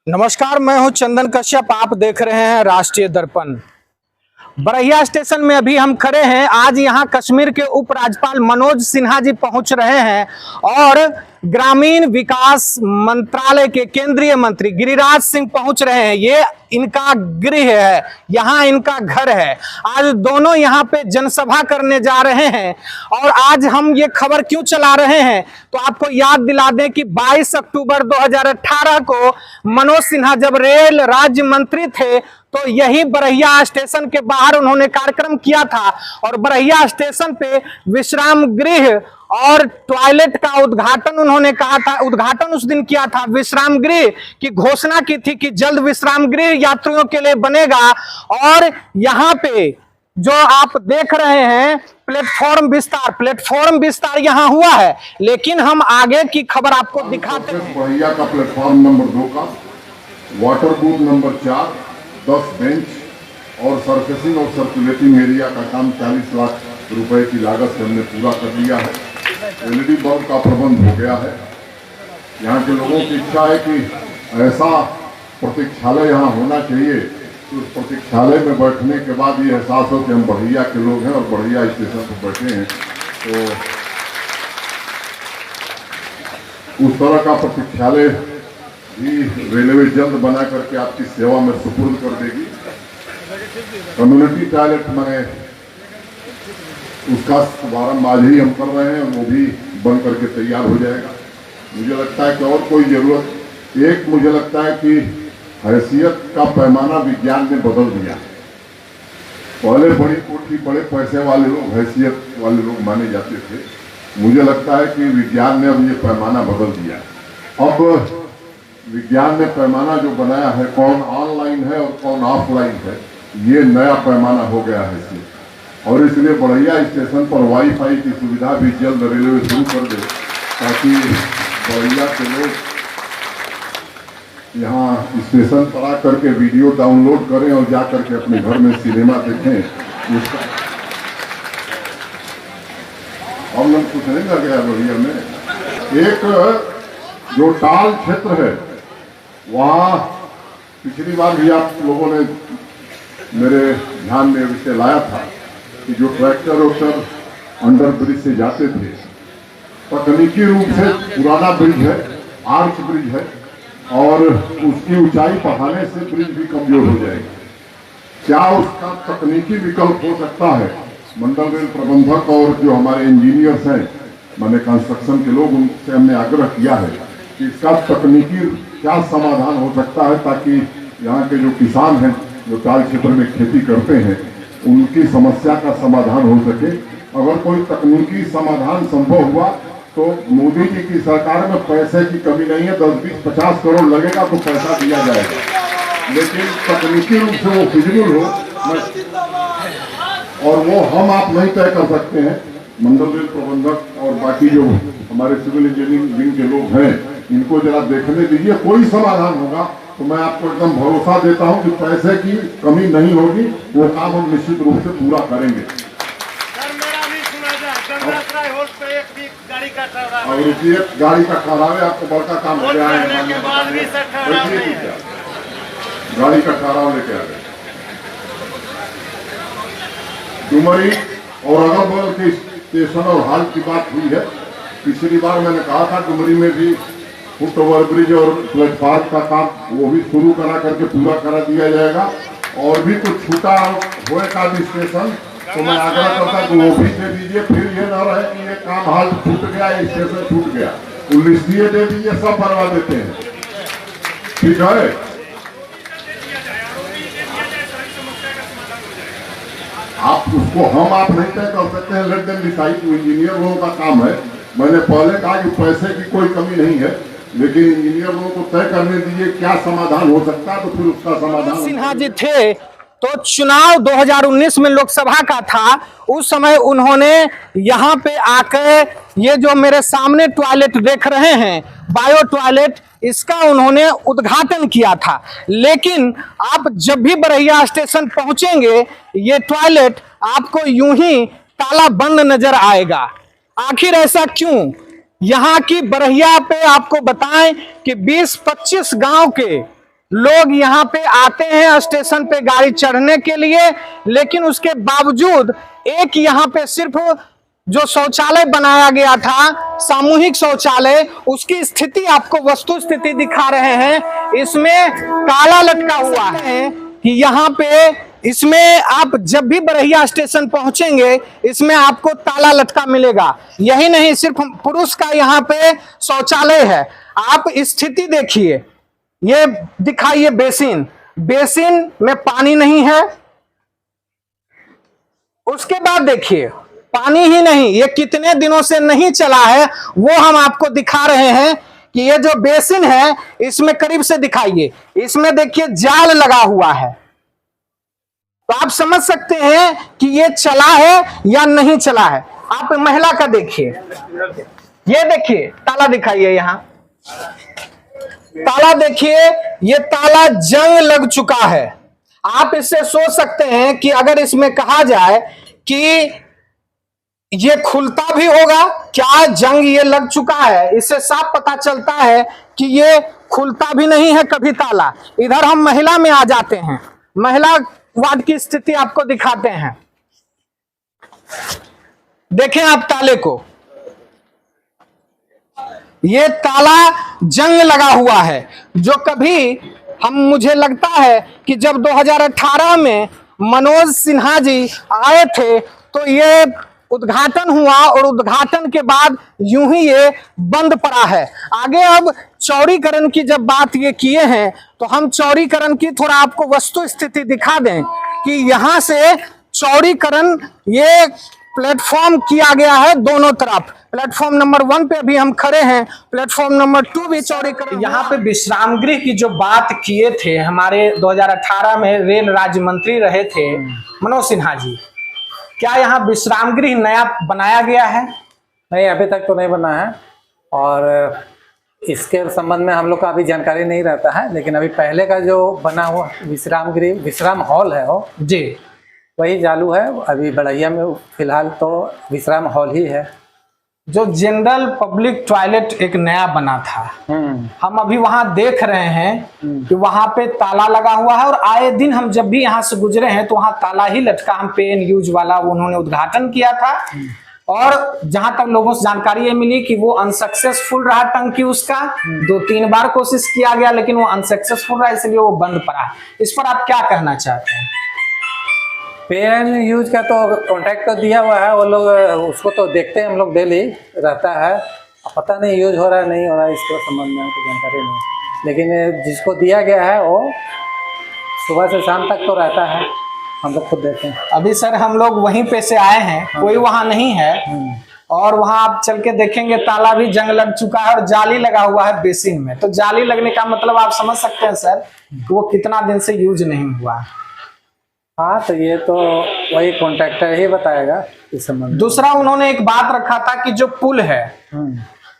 नमस्कार, मैं हूं चंदन कश्यप। आप देख रहे हैं राष्ट्रीय दर्पण। बरहिया स्टेशन में अभी हम खड़े हैं। आज यहां कश्मीर के उपराज्यपाल मनोज सिन्हा जी पहुंच रहे हैं और ग्रामीण विकास मंत्रालय के केंद्रीय मंत्री गिरिराज सिंह पहुंच रहे हैं। ये इनका गृह है, यहाँ इनका घर है। आज दोनों यहाँ पे जनसभा करने जा रहे हैं। और आज हम ये खबर क्यों चला रहे हैं तो आपको याद दिला दें कि 22 अक्टूबर 2018 को मनोज सिन्हा जब रेल राज्य मंत्री थे तो यही बरहिया स्टेशन के बाहर उन्होंने कार्यक्रम किया था और बरहिया स्टेशन पे विश्राम गृह और टॉयलेट का उद्घाटन उन्होंने कहा था, उद्घाटन उस दिन किया था। विश्राम गृह की घोषणा की थी कि जल्द विश्राम गृह यात्रियों के लिए बनेगा। और यहाँ पे जो आप देख रहे हैं प्लेटफॉर्म विस्तार यहाँ हुआ है। लेकिन हम आगे की खबर आपको दिखाते हैं। बरहिया का प्लेटफॉर्म नंबर 2 का वाटर बूथ नंबर 4, 10 बेंच और सरफेसिंग और सर्कुलेटिंग एरिया का काम 40 लाख रुपए की लागत से हमने पूरा कर लिया है। LED बल्ब का प्रबंध हो गया है। यहाँ के लोगों की इच्छा है कि ऐसा प्रतीक्षालय यहाँ होना चाहिए कि उस प्रतीक्षालय में बैठने के बाद ये एहसास हो कि हम बरहिया के लोग हैं और बरहिया स्टेशन पर बैठे हैं। तो उस तरह का प्रतीक्षालय भी रेलवे जल्द बना करके आपकी सेवा में सुपुर्द कर देगी। कम्युनिटी टॉयलेट मैंने उसका शुभारंभ आज ही हम कर रहे हैं, वो भी बन करके तैयार हो जाएगा। मुझे लगता है कि और कोई जरूरत मुझे लगता है कि हैसियत का पैमाना विज्ञान ने बदल दिया। पहले बड़ी कोठी बड़े पैसे वाले लोग हैसियत वाले लोग माने जाते थे। मुझे लगता है कि विज्ञान ने अब ये पैमाना बदल दिया। अब विज्ञान ने पैमाना जो बनाया है, कौन ऑनलाइन है और कौन ऑफलाइन है, ये नया पैमाना हो गया है इसमें। और इसलिए बरहिया स्टेशन पर वाईफाई की सुविधा भी जल्द रेलवे शुरू कर दे ताकि बरहिया के लोग यहाँ स्टेशन पर आकर के वीडियो डाउनलोड करें और जा करके अपने घर में सिनेमा देखें। हम लोग कुछ नहीं लग गया बरहिया में। एक जो टाल क्षेत्र है वहाँ पिछली बार भी आप लोगों ने मेरे ध्यान में विषय लाया था कि जो ट्रैक्टर वैक्टर अंडर ब्रिज से जाते थे, तकनीकी रूप से पुराना ब्रिज है, आर्च ब्रिज है और उसकी ऊंचाई बढ़ाने से ब्रिज भी कमजोर हो जाएगी। क्या उसका तकनीकी विकल्प हो सकता है? मंडल रेल प्रबंधक और जो हमारे इंजीनियर्स हैं, मैंने कंस्ट्रक्शन के लोग, उनसे हमने आग्रह किया है कि इसका तकनीकी क्या समाधान हो सकता है ताकि यहाँ के जो किसान हैं जो टाल क्षेत्र में खेती करते हैं उनकी समस्या का समाधान हो सके। अगर कोई तकनीकी समाधान संभव हुआ तो मोदी जी की सरकार में पैसे की कमी नहीं है। 10, 20, 50 करोड़ लगेगा तो पैसा दिया जाएगा, लेकिन तकनीकी रूप से वो फिजिबल हो और वो हम आप नहीं तय कर सकते हैं। मंडल रेल प्रबंधक और बाकी जो हमारे सिविल इंजीनियरिंग विंग के लोग हैं, इनको जरा देखने दीजिए। कोई समाधान होगा तो मैं आपको एकदम भरोसा देता हूं कि पैसे की कमी नहीं होगी। वो काम हम निश्चित रूप से पूरा करेंगे। और इसी एक गाड़ी का ठहराव है, आपको बड़का काम क्या है? गाड़ी का ठहराव लेके आ गए। डुमरी और अगल बगल के स्टेशन और हाल की बात हुई है। पिछली बार मैंने कहा था डुमरी में भी फुट ओवर ब्रिज और प्लेटफॉर्म का काम वो भी शुरू करा करके पूरा करा दिया जाएगा। और भी कुछ छूटा होएगा भी स्टेशन तो मैं आग्रह करता कि वो भी दे दीजिए। फिर ये न रहे कि ये काम हाल छूट गया, स्टेशन छूट गया, पुलिस दे दीजिए, सब करवा देते हैं। ठीक है, आप उसको हम आप नहीं तय कर सकते हैं। लेट देम डिसाइड, इंजीनियर लोगों का काम है। मैंने पहले कहा कि पैसे की कोई कमी नहीं है, लेकिन इंजीनियर लोगों को तय करने दीजिए क्या समाधान हो सकता है, तो फिर उसका समाधान। सिन्हा जी थे तो चुनाव 2019 में लोकसभा का था। उस समय उन्होंने यहाँ पे आकर ये जो मेरे सामने टॉयलेट देख रहे हैं, बायो टॉयलेट, इसका उन्होंने उद्घाटन किया था। लेकिन आप जब भी बरहिया स्टेशन पहुंचेंगे ये टॉयलेट आपको यूं ही ताला बंद नजर आएगा। आखिर ऐसा क्यों? यहाँ की बरहिया पे आपको बताएं कि 20-25 गांव के लोग यहाँ पे आते हैं स्टेशन पे गाड़ी चढ़ने के लिए, लेकिन उसके बावजूद एक यहाँ पे सिर्फ जो शौचालय बनाया गया था, सामूहिक शौचालय, उसकी स्थिति आपको वस्तु स्थिति दिखा रहे हैं। इसमें ताला लटका हुआ है कि यहाँ पे इसमें आप जब भी बरहिया स्टेशन पहुंचेंगे इसमें आपको ताला लटका मिलेगा। यही नहीं, सिर्फ पुरुष का यहाँ पे शौचालय है। आप स्थिति देखिए, ये दिखाइए बेसिन, बेसिन में पानी नहीं है। उसके बाद देखिए पानी ही नहीं, ये कितने दिनों से नहीं चला है वो हम आपको दिखा रहे हैं कि ये जो बेसिन है इसमें करीब से दिखाइए, इसमें देखिए जाल लगा हुआ है। तो आप समझ सकते हैं कि ये चला है या नहीं चला है। आप महिला का देखिए, ये देखिए ताला दिखाइए, यहां ताला देखिए, ये ताला जंग लग चुका है। आप इससे सोच सकते हैं कि अगर इसमें कहा जाए कि ये खुलता भी होगा क्या, जंग ये लग चुका है, इससे साफ पता चलता है कि ये खुलता भी नहीं है कभी ताला। इधर हम महिला में आ जाते हैं, महिला वार्ड की स्थिति आपको दिखाते हैं। देखें आप ताले को, ये ताला जंग लगा हुआ है, जो कभी मुझे लगता है कि जब 2018 में मनोज सिन्हा जी आए थे तो ये उद्घाटन हुआ और उद्घाटन के बाद यूं ही ये बंद पड़ा है। आगे अब चौड़ीकरण की जब बात ये किए हैं तो हम चौड़ीकरण की थोड़ा आपको वस्तु स्थिति दिखा दें कि यहां से चौड़ीकरण ये प्लेटफॉर्म किया गया है दोनों तरफ। प्लेटफॉर्म नंबर 1 पे अभी हम खड़े हैं, प्लेटफॉर्म नंबर 2 भी चौड़ीकरण। यहाँ पे विश्राम गृह की जो बात किए थे, हमारे 2018 में रेल राज्य मंत्री रहे थे मनोज सिन्हा जी, क्या यहाँ विश्राम गृह नया बनाया गया है? नहीं, अभी तक तो नहीं बना है और इसके संबंध में हम लोग का अभी जानकारी नहीं रहता है। लेकिन अभी पहले का जो बना हुआ विश्राम गृह, विश्राम हॉल है वो जी, वही चालू है। अभी बड़हिया में फिलहाल तो विश्राम हॉल ही है। जो जनरल पब्लिक टॉयलेट एक नया बना था, हम अभी वहां देख रहे हैं कि वहां पे ताला लगा हुआ है और आए दिन हम जब भी यहाँ से गुजरे हैं तो वहां ताला ही लटका। हम पे एंड यूज वाला वो उन्होंने उद्घाटन किया था और जहां तक लोगों से जानकारी ये मिली कि वो अनसक्सेसफुल रहा टंकी, उसका 2-3 बार कोशिश किया गया लेकिन वो अनसक्सेसफुल रहा, इसलिए वो बंद पड़ा है। इस पर आप क्या कहना चाहते हैं? पे एंड यूज का तो कॉन्ट्रैक्ट तो दिया हुआ है, वो लोग उसको तो देखते हैं हम लोग, डेली रहता है। पता नहीं यूज हो रहा है नहीं हो रहा है, इसके संबंध में हमको जानकारी नहीं। लेकिन जिसको दिया गया है वो सुबह से शाम तक तो रहता है, हम लोग खुद देखते हैं। अभी सर हम लोग वहीं पे से आए हैं, कोई वहां नहीं है और वहां आप चल के देखेंगे ताला भी जंग लग चुका है और जाली लगा हुआ है बेसिन में। तो जाली लगने का मतलब आप समझ सकते हैं सर कि वो कितना दिन से यूज नहीं हुआ। हाँ, तो ये तो वही कॉन्ट्रैक्टर ही बताएगा इस संबंध में। दूसरा उन्होंने एक बात रखा था कि जो पुल है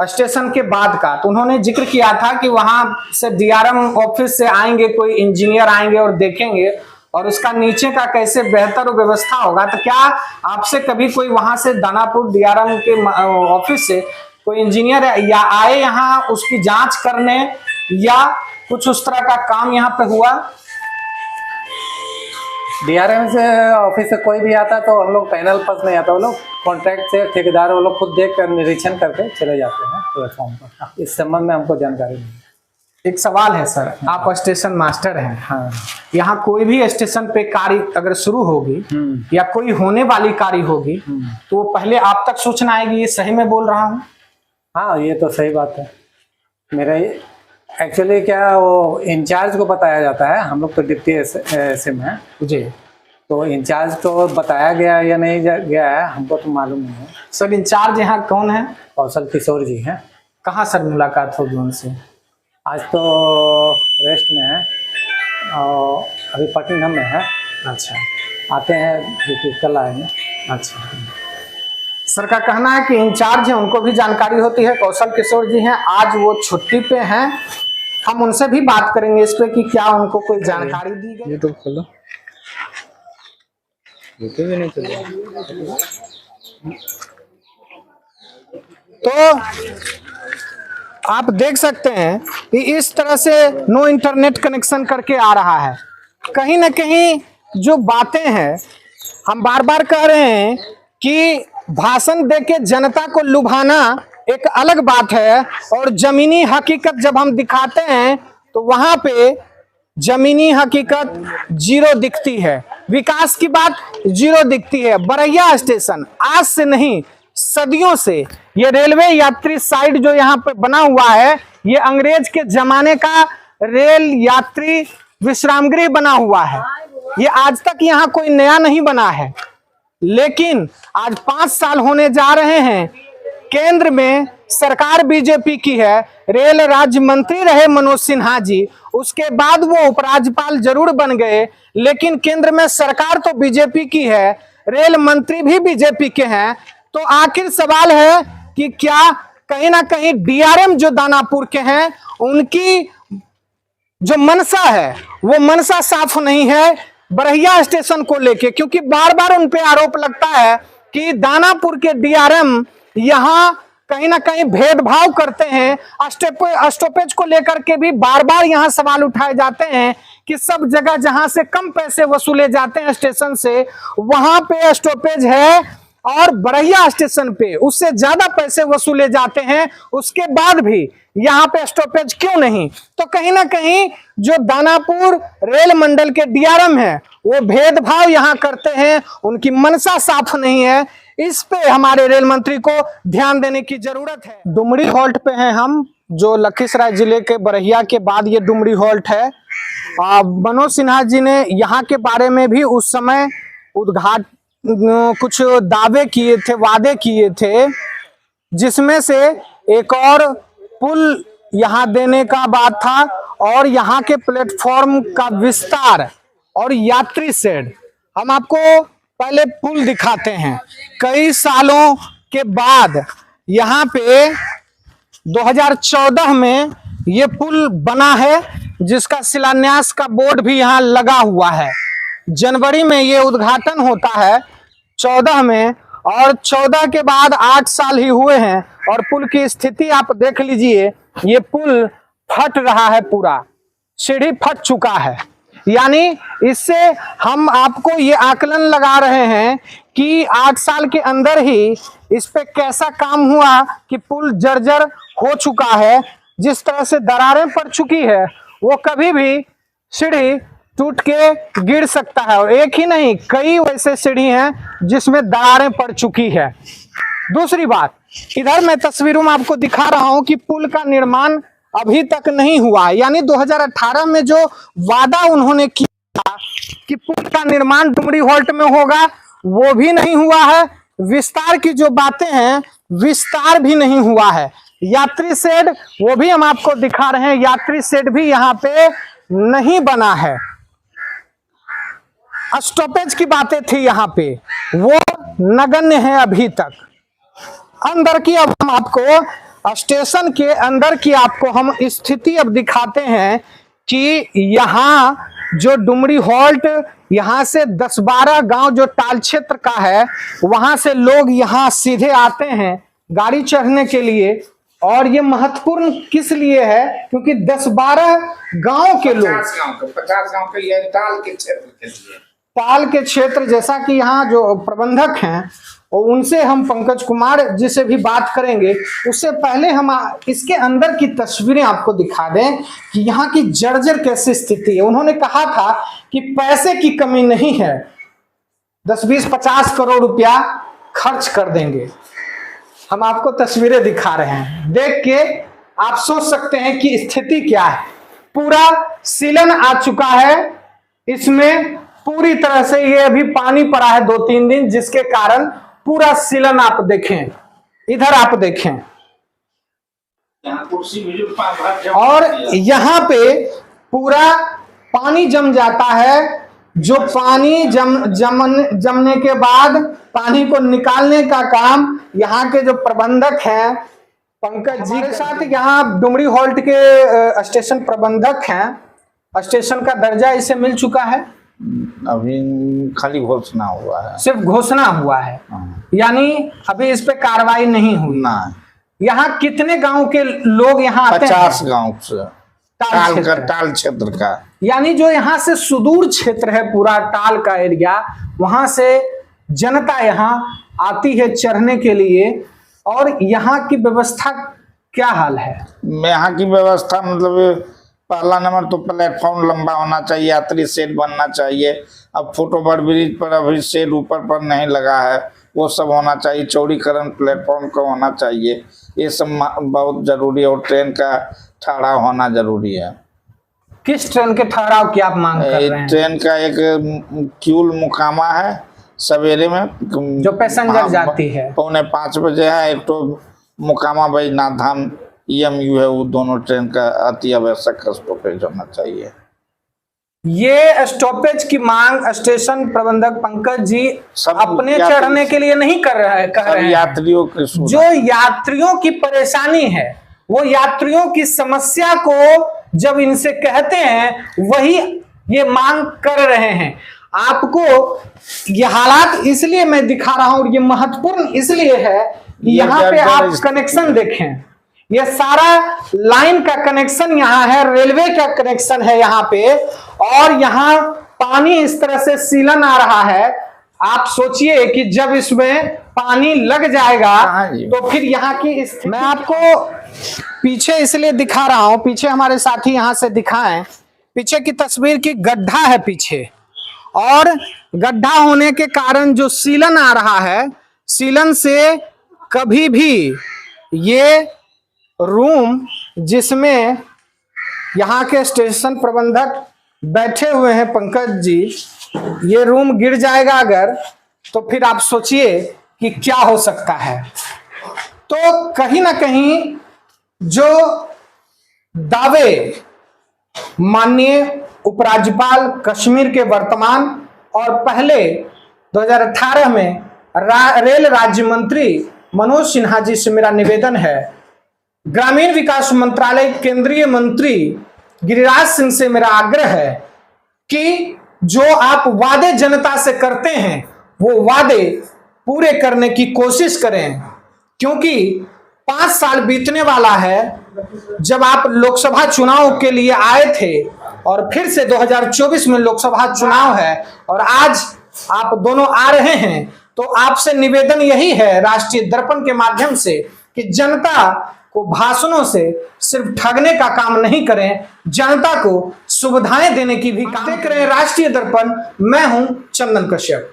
स्टेशन के बाद का, तो उन्होंने जिक्र किया था कि वहां से डीआरएम ऑफिस से आएंगे, कोई इंजीनियर आएंगे और देखेंगे और उसका नीचे का कैसे बेहतर व्यवस्था होगा। तो क्या आपसे कभी कोई वहां से दानापुर डीआरएम के ऑफिस से कोई इंजीनियर या आए यहाँ उसकी जांच करने या कुछ उस तरह का काम यहाँ पे हुआ? डीआरएम से ऑफिस से कोई भी आता तो हम लोग पैनल पास नहीं आता, वो लोग कॉन्ट्रैक्ट से ठेकेदार वो लोग खुद देख कर निरीक्षण करके चले जाते हैं प्लेटफॉर्म पर। इस संबंध में हमको जानकारी नहीं। एक सवाल है सर, आप स्टेशन मास्टर हैं, हाँ, यहाँ कोई भी स्टेशन पे कार्य अगर शुरू होगी या कोई होने वाली कार्य होगी तो वो पहले आप तक सूचना आएगी, ये सही में बोल रहा हूँ? हाँ, ये तो सही बात है। मेरा एक्चुअली क्या वो इंचार्ज को बताया जाता है, हम लोग तो डिप्टी एसएम है जी, तो इंचार्ज को बताया गया या नहीं गया है हमको तो मालूम नहीं है। सर इंचार्ज यहाँ कौन है? कौशल किशोर जी हैं। कहाँ सर मुलाकात होगी उनसे? आज तो रेस्ट में है और अभी पटना में है। अच्छा, आते हैं ड्यूटी, कल आएंगे। अच्छा, सर का कहना है कि इंचार्ज है उनको भी जानकारी होती है, कौशल किशोर जी हैं, आज वो छुट्टी पे हैं। हम उनसे भी बात करेंगे इस पे कि क्या उनको कोई जानकारी दी गई। यूट्यूब खोलो, यूट्यूब भी नहीं चल रहा। तो आप देख सकते हैं कि इस तरह से नो इंटरनेट कनेक्शन करके आ रहा है। कहीं ना कहीं जो बातें हैं, हम बार बार कह रहे हैं कि भाषण देके जनता को लुभाना एक अलग बात है, और जमीनी हकीकत जब हम दिखाते हैं तो वहां पे जमीनी हकीकत जीरो दिखती है, विकास की बात जीरो दिखती है। बरैया स्टेशन आज से नहीं, सदियों से ये रेलवे यात्री साइड जो यहाँ पे बना हुआ है, ये अंग्रेज के जमाने का रेल यात्री विश्राम गृह बना हुआ है। ये आज तक यहाँ कोई नया नहीं बना है, लेकिन आज 5 साल होने जा रहे हैं। केंद्र में सरकार बीजेपी की है, रेल राज्य मंत्री रहे मनोज सिन्हा जी, उसके बाद वो उपराज्यपाल जरूर बन गए, लेकिन केंद्र में सरकार तो बीजेपी की है, रेल मंत्री भी बीजेपी के हैं। तो आखिर सवाल है कि क्या कहीं ना कहीं डीआरएम जो दानापुर के हैं, उनकी जो मनसा है वो मनसा साफ नहीं है बरैया स्टेशन को लेके, क्योंकि बार बार उन पे आरोप लगता है कि दानापुर के डीआरएम यहाँ कहीं ना कहीं भेदभाव करते हैं। स्टॉपेज को लेकर के भी बार बार यहाँ सवाल उठाए जाते हैं कि सब जगह जहां से कम पैसे वसूले जाते हैं स्टेशन से, वहां पे स्टॉपेज है, और बरैया स्टेशन पे उससे ज्यादा पैसे वसूले जाते हैं, उसके बाद भी यहाँ पे स्टॉपेज क्यों नहीं? तो कहीं ना कहीं जो दानापुर रेल मंडल के डीआरएम है वो भेदभाव यहाँ करते हैं, उनकी मनसा साफ नहीं है। इस पे हमारे रेल मंत्री को ध्यान देने की जरूरत है। डुमरी हॉल्ट पे हैं हम, जो लखीसराय जिले के बरैया के बाद ये डुमरी हॉल्ट है। मनोज सिन्हा जी ने यहाँ के बारे में भी उस समय कुछ दावे किए थे, वादे किए थे, जिसमें से एक और पुल यहाँ देने का बात था, और यहाँ के प्लेटफॉर्म का विस्तार और यात्री शेड। हम आपको पहले पुल दिखाते हैं। कई सालों के बाद यहाँ पे 2014 में ये पुल बना है, जिसका शिलान्यास का बोर्ड भी यहाँ लगा हुआ है। जनवरी में ये उद्घाटन होता है 14 में, और 14 के बाद 8 साल ही हुए हैं, और पुल की स्थिति आप देख लीजिए। ये पुल फट रहा है, पूरा सीढ़ी फट चुका है। यानी इससे हम आपको ये आकलन लगा रहे हैं कि 8 साल के अंदर ही इस पे कैसा काम हुआ कि पुल जर्जर हो चुका है। जिस तरह से दरारें पड़ चुकी है, वो कभी भी सीढ़ी टूट के गिर सकता है, और एक ही नहीं, कई वैसे सीढ़ी हैं जिसमें दरारें पड़ चुकी है। दूसरी बात, इधर मैं तस्वीरों में आपको दिखा रहा हूं कि पुल का निर्माण अभी तक नहीं हुआ। यानी 2018 में जो वादा उन्होंने किया कि पुल का निर्माण डुमरी हॉल्ट में होगा, वो भी नहीं हुआ है। विस्तार की जो बातें हैं, विस्तार भी नहीं हुआ है। यात्री शेड, वो भी हम आपको दिखा रहे हैं, यात्री शेड भी यहाँ पे नहीं बना है। स्टॉपेज की बातें थी यहाँ पे, वो नगण्य है अभी तक। अंदर की अब हम आपको स्टेशन के अंदर की आपको हम स्थिति अब दिखाते हैं कि यहाँ जो डुमरी हॉल्ट, यहाँ से 10-12 गांव जो टाल क्षेत्र का है, वहां से लोग यहाँ सीधे आते हैं गाड़ी चढ़ने के लिए। और ये महत्वपूर्ण किस लिए है? क्योंकि 10-12 गांव के लोग, 50 गांव के लिए टाल के क्षेत्र के लिए, टाल के क्षेत्र, जैसा कि यहाँ जो प्रबंधक हैं और उनसे हम पंकज कुमार जी से भी बात करेंगे। उससे पहले हम इसके अंदर की तस्वीरें आपको दिखा दें कि यहाँ की जर्जर कैसी स्थिति है। उन्होंने कहा था कि पैसे की कमी नहीं है, 10-20-50 करोड़ रुपया खर्च कर देंगे। हम आपको तस्वीरें दिखा रहे हैं, देख के आप सोच सकते हैं कि स्थिति क्या है। पूरा सीलन आ चुका है, इसमें पूरी तरह से ये अभी पानी पड़ा है 2-3 दिन, जिसके कारण पूरा सीलन आप देखें, इधर आप देखें, और यहाँ पे पूरा पानी जम जाता है। जो पानी जमने के बाद पानी को निकालने का काम यहाँ के जो प्रबंधक हैं पंकज जी के साथ, यहाँ डुमरी हॉल्ट के स्टेशन प्रबंधक हैं। स्टेशन का दर्जा इसे मिल चुका है, अभी खाली घोषणा हुआ है, सिर्फ घोषणा हुआ है, यानी अभी इस पे कार्रवाई नहीं हुई ना। यहाँ कितने गांव के लोग यहाँ आते हैं? 50 गांव से टाल क्षेत्र का, यानी जो यहाँ से सुदूर क्षेत्र है पूरा टाल का एरिया, वहां से जनता यहाँ आती है चढ़ने के लिए। और यहाँ की व्यवस्था क्या हाल है? यहाँ की व्यवस्था मतलब पहला नंबर तो प्लेटफॉर्म लंबा होना चाहिए, यात्री शेड बनना चाहिए। अब फुटओवर ब्रिज पर अभी शेड ऊपर पर नहीं लगा है, वो सब होना चाहिए। चौड़ीकरण प्लेटफॉर्म का होना चाहिए, ये सब बहुत जरूरी है। और ट्रेन का ठहराव होना जरूरी है। किस ट्रेन के ठहराव की आप मांग कर रहे हैं? ट्रेन का एक क्यूल मुकामा है सवेरे में, जो पैसेंजर जाती है, 4:45 बजे है। एक तो मुकामा बैजनाथ धाम EMU है, वो दोनों ट्रेन का अति आवश्यक स्टॉपेज होना चाहिए। ये स्टॉपेज की मांग स्टेशन प्रबंधक पंकज जी अपने चढ़ने के लिए नहीं कर रहे हैं, कह रहे हैं यात्रियों की जो यात्रियों की परेशानी है, वो यात्रियों की समस्या को जब इनसे कहते हैं वही ये मांग कर रहे हैं। आपको ये हालात इसलिए मैं दिखा रहा हूं और ये महत्वपूर्ण इसलिए है कि यहाँ पे आप कनेक्शन देखें। ये सारा लाइन का कनेक्शन यहाँ है, रेलवे का कनेक्शन है यहाँ पे, और यहाँ पानी इस तरह से सीलन आ रहा है। आप सोचिए कि जब इसमें पानी लग जाएगा तो फिर यहाँ की स्थिति। मैं आपको पीछे इसलिए दिखा रहा हूं, पीछे हमारे साथी यहाँ से दिखाएं, पीछे की तस्वीर की गड्ढा है पीछे, और गड्ढा होने के कारण जो सीलन आ रहा है, सीलन से कभी भी ये रूम जिसमें यहाँ के स्टेशन प्रबंधक बैठे हुए हैं पंकज जी, ये रूम गिर जाएगा अगर, तो फिर आप सोचिए कि क्या हो सकता है। तो कहीं ना कहीं जो दावे माननीय उपराज्यपाल कश्मीर के वर्तमान और पहले 2018 में रेल राज्य मंत्री मनोज सिन्हा जी से मेरा निवेदन है, ग्रामीण विकास मंत्रालय केंद्रीय मंत्री गिरिराज सिंह से मेरा आग्रह है कि जो आप वादे जनता से करते हैं वो वादे पूरे करने की कोशिश करें, क्योंकि 5 साल बीतने वाला है जब आप लोकसभा चुनाव के लिए आए थे, और फिर से 2024 में लोकसभा चुनाव है और आज आप दोनों आ रहे हैं। तो आपसे निवेदन यही है राष्ट्रीय दर्पण के माध्यम से कि जनता को भाषणों से सिर्फ ठगने का काम नहीं करें, जनता को सुविधाएं देने की भी काम करें। राष्ट्रीय दर्पण, मैं हूं चंदन कश्यप।